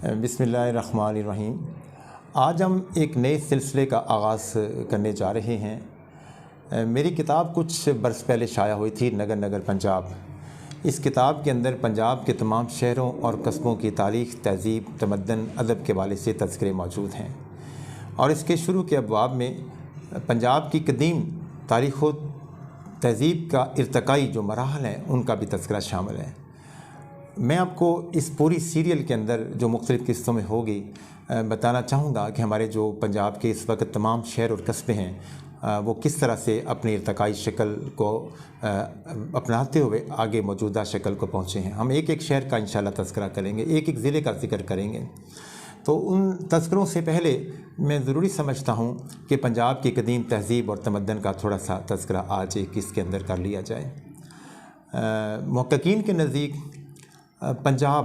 बिस्मिल्लाहिर्रहमानिर्रहीम। आज हम एक नए सिलसिले का आगाज़ करने जा रहे हैं। मेरी किताब कुछ बरस पहले शाया हुई थी, नगर नगर पंजाब। इस किताब के अंदर पंजाब के तमाम शहरों और कस्बों की तारीख़, तहज़ीब, तमद्दन, अदब के हवाले से तज़किरे मौजूद हैं और इसके शुरू के अबवाब में पंजाब की कदीम तारीख़ व तहज़ीब का इर्तकाई जो मराहल हैं उनका भी तज़किरा शामिल है। मैं आपको इस पूरी सीरियल के अंदर जो मुख्तलिफ़ किस्तों में होगी बताना चाहूँगा कि हमारे जो पंजाब के इस वक्त तमाम शहर और कस्बे हैं वो किस तरह से अपनी इर्तकाई शक्ल को अपनाते हुए आगे मौजूदा शक्ल को पहुँचे हैं। हम एक एक शहर का इंशाल्लाह तज़किरा करेंगे, एक एक ज़िले का जिक्र करेंगे। तो उन तज़किरों से पहले मैं ज़रूरी समझता हूँ कि पंजाब की कदीम तहज़ीब और तमद्दन का थोड़ा सा तज़किरा आज एक इसके अंदर कर लिया जाए। मुहक्किकीन के नज़दीक पंजाब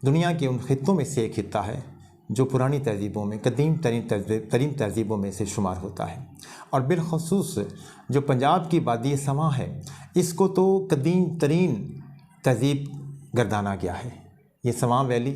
दुनिया के उन ख़ित्तों में से एक खित्ता है जो पुरानी तहज़ीबों में कदीम तरीन तहज़ीबों में से शुमार होता है और बिलख़ुसूस जो पंजाब की वादी समा है इसको तो कदीम तरीन तहज़ीब गर्दाना गया है। ये सवां वैली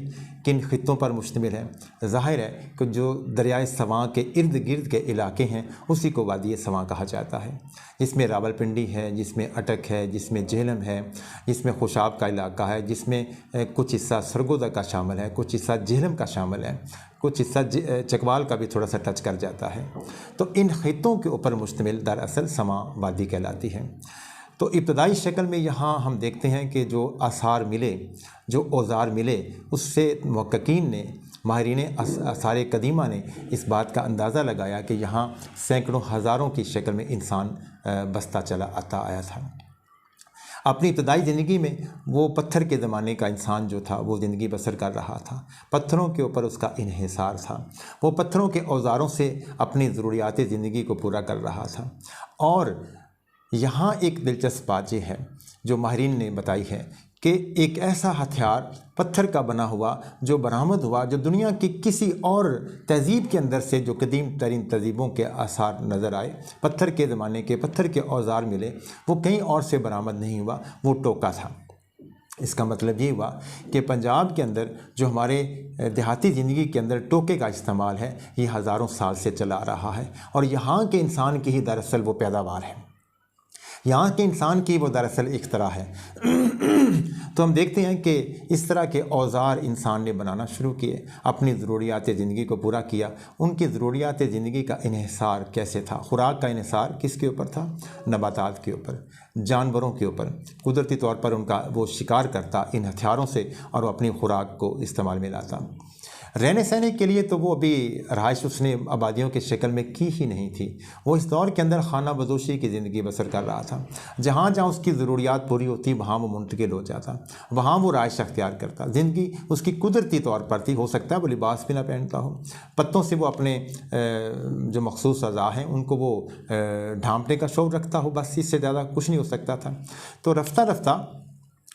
किन ख़ित्तों पर मुश्तमिल है? ज़ाहिर है कि जो दरियाए सवां के इर्द गिर्द के इलाके हैं उसी को वादी सवां कहा जाता है, जिसमें रावलपिंडी है, जिसमें अटक है, जिसमें झेलम है, जिसमें खुशाब का इलाका है, जिसमें कुछ हिस्सा सरगोदा का शामिल है, कुछ हिस्सा झेलम का शामिल है, कुछ हिस्सा चकवाल का भी थोड़ा सा टच कर जाता है। तो इन ख़ित्तों के ऊपर मुश्तमिल दरअसल सवां वादी कहलाती है। तो इब्तदाई शक्ल में यहाँ हम देखते हैं कि जो आसार मिले, जो औज़ार मिले, उससे मुहक्किकीन ने, माहिरीन आसार कदीमा ने इस बात का अंदाज़ा लगाया कि यहाँ सैकड़ों हज़ारों की शक्ल में इंसान बसता चला आता आया था। अपनी इब्तदाई ज़िंदगी में वो पत्थर के ज़माने का इंसान जो था वो ज़िंदगी बसर कर रहा था, पत्थरों के ऊपर उसका इन्हिसार था, वो पत्थरों के औज़ारों से अपनी ज़रूरियात ज़िंदगी को पूरा कर रहा था। और यहाँ एक दिलचस्प बात ये है जो माहिरीन ने बताई है कि एक ऐसा हथियार पत्थर का बना हुआ जो बरामद हुआ, जो दुनिया की किसी और तहज़ीब के अंदर से जो कदीम तरीन तहज़ीबों के आसार नज़र आए, पत्थर के ज़माने के पत्थर के औज़ार मिले, वो कहीं और से बरामद नहीं हुआ, वो टोका था। इसका मतलब ये हुआ कि पंजाब के अंदर जो हमारे देहाती ज़िंदगी के अंदर टोके का इस्तेमाल है ये हज़ारों साल से चला आ रहा है और यहाँ के इंसान की ही दरअसल वो पैदावार है, यहाँ के इंसान की वो दरअसल एक तरह है। तो हम देखते हैं कि इस तरह के औज़ार इंसान ने बनाना शुरू किए, अपनी ज़रूरियात ज़िंदगी को पूरा किया। उनकी ज़रूरियात ज़िंदगी का इन्हिसार कैसे था? खुराक का इन्हिसार किसके ऊपर था? नबातात के ऊपर, जानवरों के ऊपर। कुदरती तौर पर उनका वो शिकार करता इन हथियारों से और वो अपनी खुराक को इस्तेमाल में लाता। रहने सहने के लिए तो वो अभी रहाइश उसने आबादियों के शक्ल में की ही नहीं थी। वो इस दौर के अंदर खाना बदोशी की ज़िंदगी बसर कर रहा था। जहाँ जहाँ उसकी ज़रूरियात पूरी होती वहाँ वो मुंतकिल हो जाता, वहाँ वो राइश अख्तियार करता। ज़िंदगी उसकी कुदरती तौर पर थी, हो सकता है वो लिबास भी ना पहनता हो, पत्तों से वो अपने जो मखसूस अज़ा हैं उनको वो ढांपने का शौक़ रखता हो, बस इससे ज़्यादा कुछ नहीं हो सकता था। तो रफ्ता रफ्ता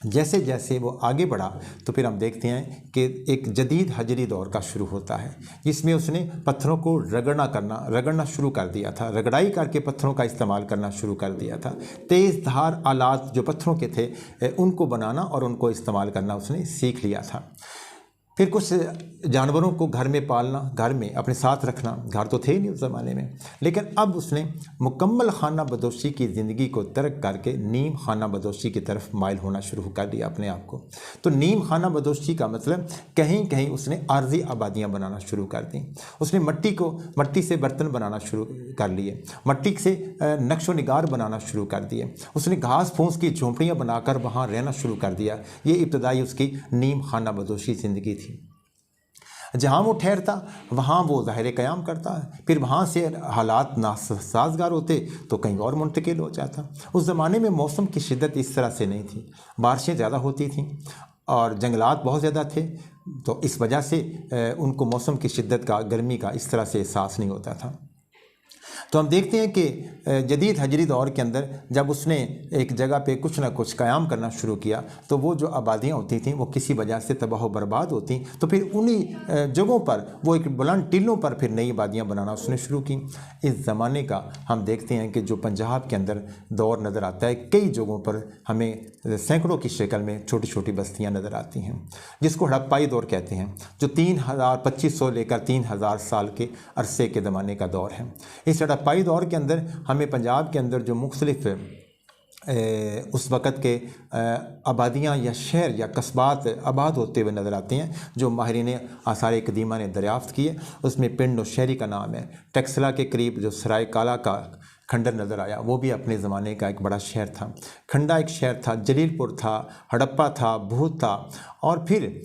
जैसे जैसे वो आगे बढ़ा तो फिर हम देखते हैं कि एक जदीद हजरी दौर का शुरू होता है जिसमें उसने पत्थरों को रगड़ना शुरू कर दिया था, रगड़ाई करके पत्थरों का इस्तेमाल करना शुरू कर दिया था। तेज़ धार आलात जो पत्थरों के थे उनको बनाना और उनको इस्तेमाल करना उसने सीख लिया था। फिर कुछ जानवरों को घर में पालना, घर में अपने साथ रखना, घर तो थे नहीं उस ज़माने में, लेकिन अब उसने मुकम्मल खाना बदोशी की ज़िंदगी को तर्क करके नीम खाना बदोशी की तरफ माइल होना शुरू कर दिया अपने आप को। तो नीम खाना बदोशी का मतलब कहीं कहीं उसने आर्जी आबादियाँ बनाना शुरू कर दी। उसने मट्टी से बर्तन बनाना शुरू कर लिए, मट्टी से नक्शो निगार बनाना शुरू कर दिए। उसने घास फूस की झोंपड़ियाँ बनाकर वहाँ रहना शुरू कर दिया। ये इब्तदाई उसकी नीम खाना बदोशी ज़िंदगी थी। जहाँ वो ठहरता वहाँ वो ज़ाहिर क़याम करता है, फिर वहाँ से हालात नासाजगार होते तो कहीं और मुंतकिल हो जाता। उस ज़माने में मौसम की शिद्दत इस तरह से नहीं थी, बारिशें ज़्यादा होती थीं और जंगलात बहुत ज़्यादा थे, तो इस वजह से उनको मौसम की शिद्दत का, गर्मी का इस तरह से एहसास नहीं होता था। तो हम देखते हैं कि जदीद हजरी दौर के अंदर जब उसने एक जगह पे कुछ ना कुछ क़याम करना शुरू किया तो वो जो आबादियाँ होती थीं वो किसी वजह से तबाह बर्बाद होती, तो फिर उन्हीं जगहों पर वो एक बुलंद टीलों पर फिर नई आबादियाँ बनाना उसने शुरू की। इस ज़माने का हम देखते हैं कि जो पंजाब के अंदर दौर नज़र आता है, कई जगहों पर हमें सैकड़ों की शक्ल में छोटी छोटी बस्तियाँ नज़र आती हैं, जिसको हड़प्पाई दौर कहते हैं, जो 2500 लेकर 3000 साल के अरसे के ज़माने का दौर है। इस हड़प्पाई दौर के अंदर हमें पंजाब के अंदर जो मुख्तलिफ उस वक़्त के आबादियाँ या शहर या कस्बात आबाद होते हुए नज़र आते हैं, जो माहिरीन आसार कदीमा ने दरियाफ़्त किए। उसमें पिंड और शहरी का नाम है। टक्सला के करीब जो सराय काला का खंडर नज़र आया, वो भी अपने ज़माने का एक बड़ा शहर था। खंडा एक शहर था, जलीलपुर था, हड़प्पा था, भूत था। और फिर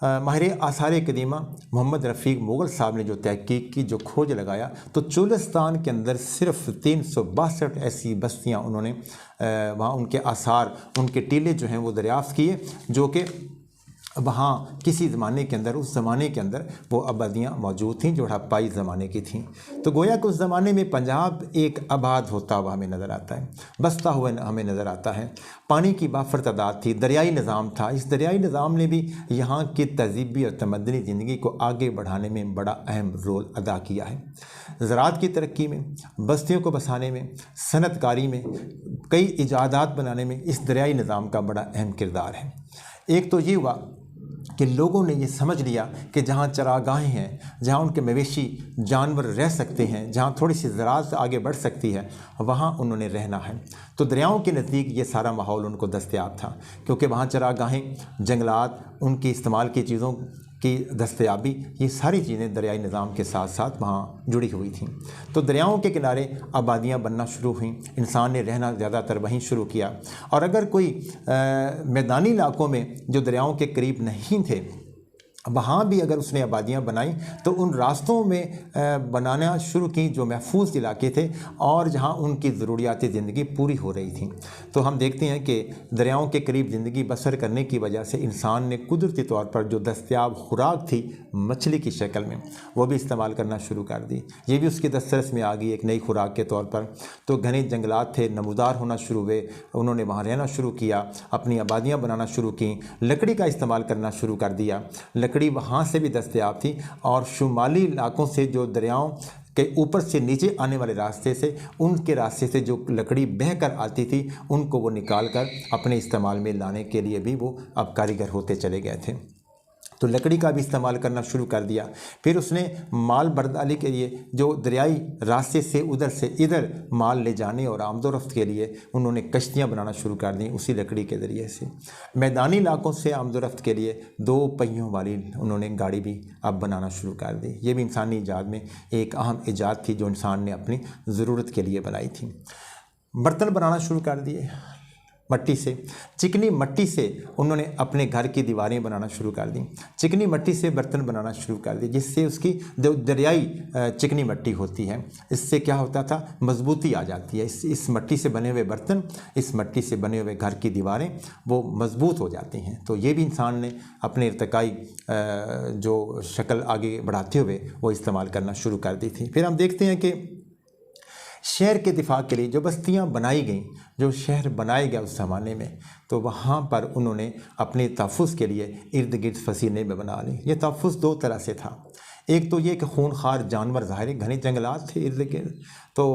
माहिर आसार कदीमा मोहम्मद रफ़ीक मुग़ल साहब ने जो तहकीक की, जो खोज लगाया, तो चोलिस्तान के अंदर सिर्फ 362 ऐसी बस्तियां उन्होंने वहाँ उनके आसार, उनके टीले जो हैं वो दरियाफ़्त किए, जो कि वहाँ किसी ज़माने के अंदर, उस ज़माने के अंदर वो आबादियाँ मौजूद थीं जो हड़प्पाई ज़माने की थीं। तो गोया कि उस ज़माने में पंजाब एक आबाद होता हुआ हमें नज़र आता है, बसता हुआ हमें नज़र आता है। पानी की बाफर तादाद थी, दरियाई निज़ाम था। इस दरियाई निज़ाम ने भी यहाँ की तहज़ीबी और तमद्दनी ज़िंदगी को आगे बढ़ाने में बड़ा अहम रोल अदा किया है। ज़राअत की तरक्की में, बस्तियों को बसाने में, सनतकारी में, कई इजादात बनाने में इस दरियाई निज़ाम का बड़ा अहम किरदार है। एक तो ये हुआ कि लोगों ने ये समझ लिया कि जहाँ चरागाहें हैं, जहाँ उनके मवेशी जानवर रह सकते हैं, जहाँ थोड़ी सी ज़राअत आगे बढ़ सकती है, वहाँ उन्होंने रहना है। तो दरियाओं के नज़दीक ये सारा माहौल उनको दस्तयाब था, क्योंकि वहाँ चरागाहें, जंगलात, उनकी इस्तेमाल की चीज़ों की दस्तयाबी, ये सारी चीज़ें दरियाई निज़ाम के साथ साथ वहाँ जुड़ी हुई थीं। तो दरियाओं के किनारे आबादियाँ बनना शुरू हुईं, इंसान ने रहना ज़्यादातर वहीं शुरू किया। और अगर कोई मैदानी इलाकों में जो दरियाओं के करीब नहीं थे, वहाँ भी अगर उसने आबादियाँ बनाई तो उन रास्तों में बनाना शुरू की जो महफूज इलाके थे और जहाँ उनकी ज़रूरियात ज़िंदगी पूरी हो रही थी। तो हम देखते हैं कि दरियाओं के करीब ज़िंदगी बसर करने की वजह से इंसान ने कुदरती तौर पर जो दस्तयाब खुराक थी मछली की शक्ल में, वो भी इस्तेमाल करना शुरू कर दी। ये भी उसकी दस्तरस में आ गई एक नई खुराक के तौर पर। तो घने जंगलात थे, नमूदार होना शुरू हुए, उन्होंने वहाँ रहना शुरू किया, अपनी आबादियाँ बनाना शुरू की, लकड़ी का इस्तेमाल करना शुरू कर दिया। लकड़ी वहाँ से भी दस्तयाब थी और शुमाली इलाकों से जो दरियाओं के ऊपर से नीचे आने वाले रास्ते से, उनके रास्ते से जो लकड़ी बह कर आती थी, उनको वो निकाल कर अपने इस्तेमाल में लाने के लिए भी वो अब कारीगर होते चले गए थे। तो लकड़ी का भी इस्तेमाल करना शुरू कर दिया। फिर उसने माल बर्दारी के लिए जो दरियाई रास्ते से उधर से इधर माल ले जाने और आमदोरफ्त के लिए उन्होंने कश्तियाँ बनाना शुरू कर दी उसी लकड़ी के ज़रिए से। मैदानी इलाकों से आमदोरफ्त के लिए 2 पहियों वाली उन्होंने गाड़ी भी अब बनाना शुरू कर दी। ये भी इंसानी ईजाद में एक अहम ईजाद थी जो इंसान ने अपनी ज़रूरत के लिए बनाई थी। बर्तन बनाना शुरू कर दिए मट्टी से, चिकनी मट्टी से उन्होंने अपने घर की दीवारें बनाना शुरू कर दी, चिकनी मट्टी से बर्तन बनाना शुरू कर दिए, जिससे उसकी जो दरियाई चिकनी मट्टी होती है, इससे क्या होता था, मजबूती आ जाती है। इस मट्टी से बने हुए बर्तन, इस मट्टी से बने हुए घर की दीवारें वो मजबूत हो जाती हैं। तो ये भी इंसान ने अपने इर्तिकाई जो शक्ल आगे बढ़ाते हुए वो इस्तेमाल करना शुरू कर दी थी। फिर हम देखते हैं कि शहर के दिफा के लिए जो बस्तियां बनाई गईं, जो शहर बनाए गए उस ज़माने में, तो वहाँ पर उन्होंने अपने तहफ़्फ़ुज़ के लिए इर्द गिर्द फसीलें भी बना ली। ये तहफ़्फ़ुज़ 2 तरह से था। एक तो ये कि खूनखार जानवर, ज़ाहिर घने जंगलात थे इर्द गिर्द, तो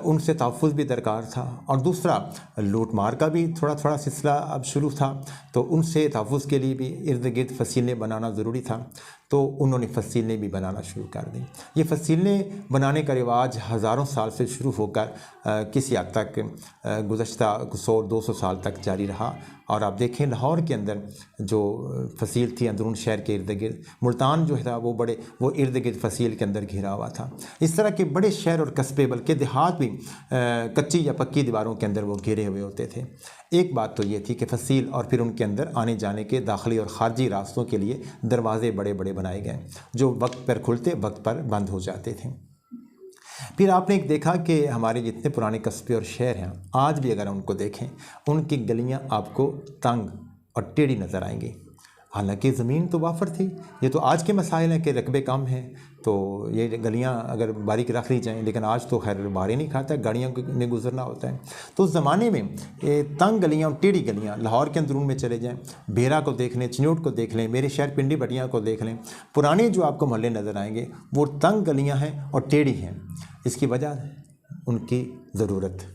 उनसे तहफ़्फ़ुज़ भी दरकार था। और दूसरा लूट मार का भी थोड़ा थोड़ा सिलसिला अब शुरू था, तो उनसे तहफ़्फ़ुज़ के लिए भी इर्द गिर्द फसीलें बनाना ज़रूरी था। तो उन्होंने फसीलें भी बनाना शुरू कर दी। ये फसीलें बनाने का रिवाज हज़ारों साल से शुरू होकर किसी हद तक गुज़श्ता 100-200 साल तक जारी रहा। और आप देखें लाहौर के अंदर जो फसील थी अंदरून शहर के इर्द गिर्द, मुल्तान जो था वो इर्द गिर्द फसील के अंदर घिरा हुआ था। इस तरह के बड़े शहर और कस्बे, बल्कि देहात भी कच्ची या पक्की दीवारों के अंदर वो घिरे हुए होते थे। एक बात तो ये थी कि फसील और फिर उनके अंदर आने जाने के दाखिली और ख़ारजी रास्तों के लिए दरवाज़े बड़े बड़े बनाए गए, जो वक्त पर खुलते वक्त पर बंद हो जाते थे। फिर आपने एक देखा कि हमारे जितने पुराने कस्बे और शहर हैं, आज भी अगर उनको देखें, उनकी गलियां आपको तंग और टेढ़ी नज़र आएंगी। हालांकि ज़मीन तो वाफर थी। ये तो आज के मसाइल हैं कि रकबे कम हैं तो ये गलियां अगर बारीक रख ली जाएं, लेकिन आज तो खैर बारी नहीं खाता, गाड़ियों ने गुजरना होता है। तो उस ज़माने में ये तंग गलियां और टेढ़ी गलियां, लाहौर के अंदरून में चले जाएं, बेरा को देख लें, चिन्योट को देख लें, मेरे शहर पिंडी बटिया को देख लें, पुराने जो आपको मोहल्ले नज़र आएंगे वो तंग गलियाँ हैं और टेढ़ी हैं। इसकी वजह उनकी ज़रूरत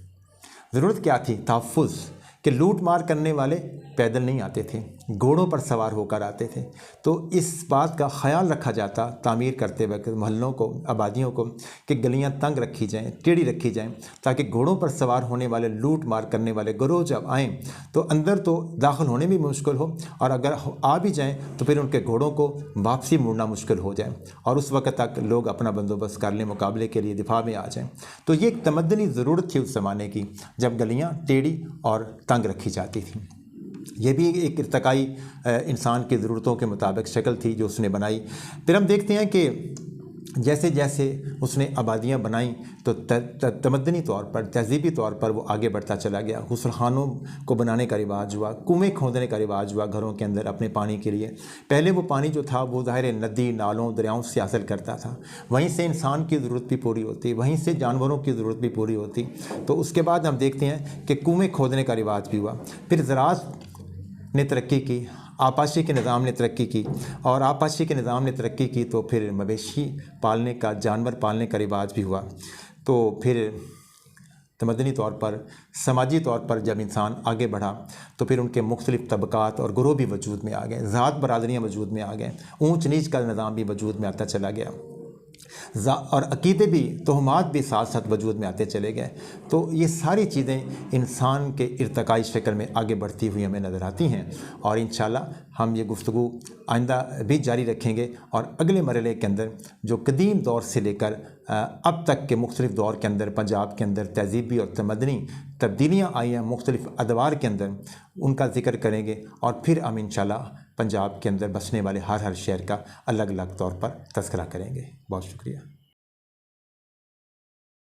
क्या थी? तहफ़्फ़ुज़, कि लूट मार करने वाले पैदल नहीं आते थे, घोड़ों पर सवार होकर आते थे। तो इस बात का ख्याल रखा जाता तामीर करते वक्त मोहल्लों को, आबादियों को, कि गलियां तंग रखी जाएं, टेढ़ी रखी जाएं, ताकि घोड़ों पर सवार होने वाले लूट मार करने वाले गिरोह जब आएँ तो अंदर तो दाखिल होने भी मुश्किल हो, और अगर आ भी जाएँ तो फिर उनके घोड़ों को वापसी मुड़ना मुश्किल हो जाए और उस वक्त तक लोग अपना बंदोबस्त कर लें, मुकाबले के लिए दिफा में आ जाएँ। तो ये एक तमद्दनी ज़रूरत थी उस ज़माने की, जब गलियाँ टेढ़ी और तंग रखी जाती थी। ये भी एक इर्तकाई इंसान की ज़रूरतों के मुताबिक शक्ल थी जो उसने बनाई। फिर हम देखते हैं कि जैसे जैसे उसने आबादियाँ बनाई तो तमद्दनी तौर पर, तहज़ीबी तौर पर वो आगे बढ़ता चला गया। गुसलखानों को बनाने का रिवाज हुआ, कुएँ खोदने का रिवाज हुआ घरों के अंदर अपने पानी के लिए। पहले वो पानी जो था वो ज़ाहिर नदी, नालों, दरियाओं से हासिल करता था, वहीं से इंसान की ज़रूरत भी पूरी होती, वहीं से जानवरों की ज़रूरत भी पूरी होती। तो उसके बाद हम देखते हैं कि कुएँ खोदने का रिवाज भी हुआ। फिर ज़राअत ने तरक्की की, आपाशी के निज़ाम ने तरक्की की, और आपाशी के निज़ाम ने तरक्की की तो फिर मवेशी पालने का, जानवर पालने का रिवाज भी हुआ। तो फिर तमद्दनी तौर पर, समाजी तौर पर जब इंसान आगे बढ़ा तो फिर उनके मुख्तलिफ़ तबक़ात और गिरोह भी वजूद में आ गए, ज़ात बरादरियाँ वजूद में आ गए, ऊँच नीच का निज़ाम भी वजूद में आता चला गया, और अकीदे भी, तोहमात भी साथ साथ वजूद में आते चले गए। तो ये सारी चीज़ें इंसान के इर्तकाई शक्ल में आगे बढ़ती हुई हमें नज़र आती हैं, और इंशाअल्लाह हम ये गुफ्तगू आइंदा भी जारी रखेंगे और अगले मरहले के अंदर जो कदीम दौर से लेकर अब तक के मुख्तलिफ़ दौर के अंदर पंजाब के अंदर तहज़ीबी और तमद्दनी तब्दीलियाँ आई हैं मुख्तलिफ़ अदवार के अंदर, उनका ज़िक्र करेंगे, और फिर हम इंशाअल्लाह पंजाब के अंदर बसने वाले हर शहर का अलग अलग तौर पर तज़किरा करेंगे। बहुत शुक्रिया।